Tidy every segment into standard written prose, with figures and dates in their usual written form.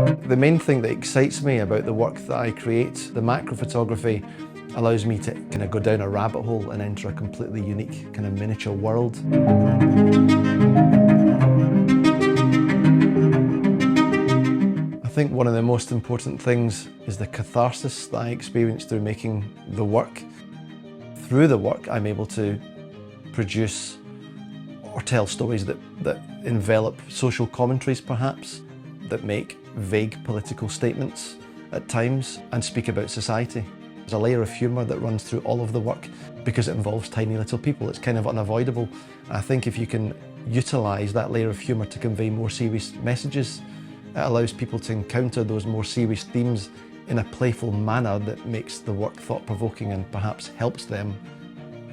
The main thing that excites me about the work that I create, the macro photography, allows me to kind of go down a rabbit hole and enter a completely unique kind of miniature world. I think one of the most important things is the catharsis that I experience through making the work. Through the work, I'm able to produce or tell stories that envelop social commentaries perhaps, that make vague political statements at times and speak about society. There's a layer of humour that runs through all of the work because it involves tiny little people. It's kind of unavoidable. I think if you can utilise that layer of humour to convey more serious messages, it allows people to encounter those more serious themes in a playful manner that makes the work thought-provoking and perhaps helps them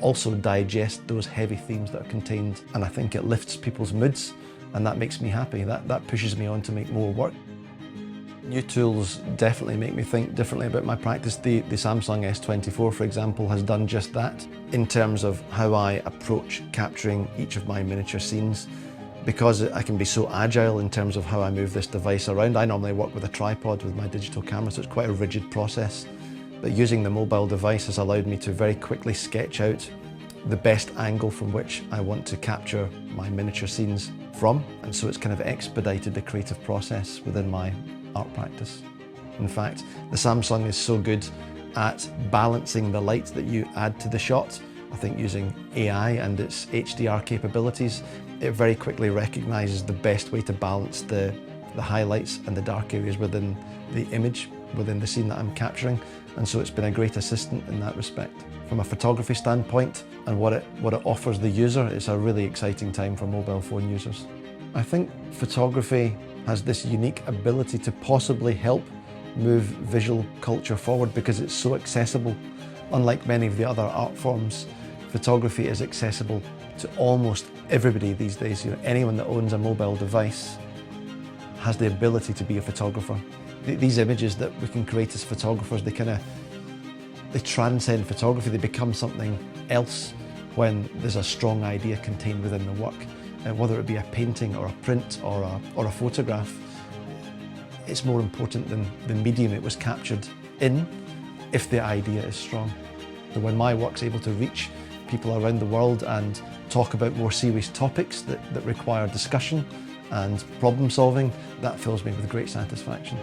also digest those heavy themes that are contained. And I think it lifts people's moods, and that makes me happy. That pushes me on to make more work. New tools definitely make me think differently about my practice. The Samsung S24, for example, has done just that in terms of how I approach capturing each of my miniature scenes. Because I can be so agile in terms of how I move this device around. I normally work with a tripod with my digital camera, so it's quite a rigid process. But using the mobile device has allowed me to very quickly sketch out the best angle from which I want to capture my miniature scenes from. And so it's kind of expedited the creative process within my art practice. In fact, the Samsung is so good at balancing the light that you add to the shot. I think using AI and its HDR capabilities, it very quickly recognises the best way to balance the highlights and the dark areas within the image, within the scene that I'm capturing. And so it's been a great assistant in that respect. From a photography standpoint and what it offers the user, it's a really exciting time for mobile phone users. I think photography has this unique ability to possibly help move visual culture forward because it's so accessible. Unlike many of the other art forms, photography is accessible to almost everybody these days. Anyone that owns a mobile device has the ability to be a photographer. These images that we can create as photographers, they transcend photography. They become something else when there's a strong idea contained within the work. Whether it be a painting or a print or a photograph, it's more important than the medium it was captured in if the idea is strong. And when my work's able to reach people around the world and talk about more serious topics that require discussion and problem solving, that fills me with great satisfaction.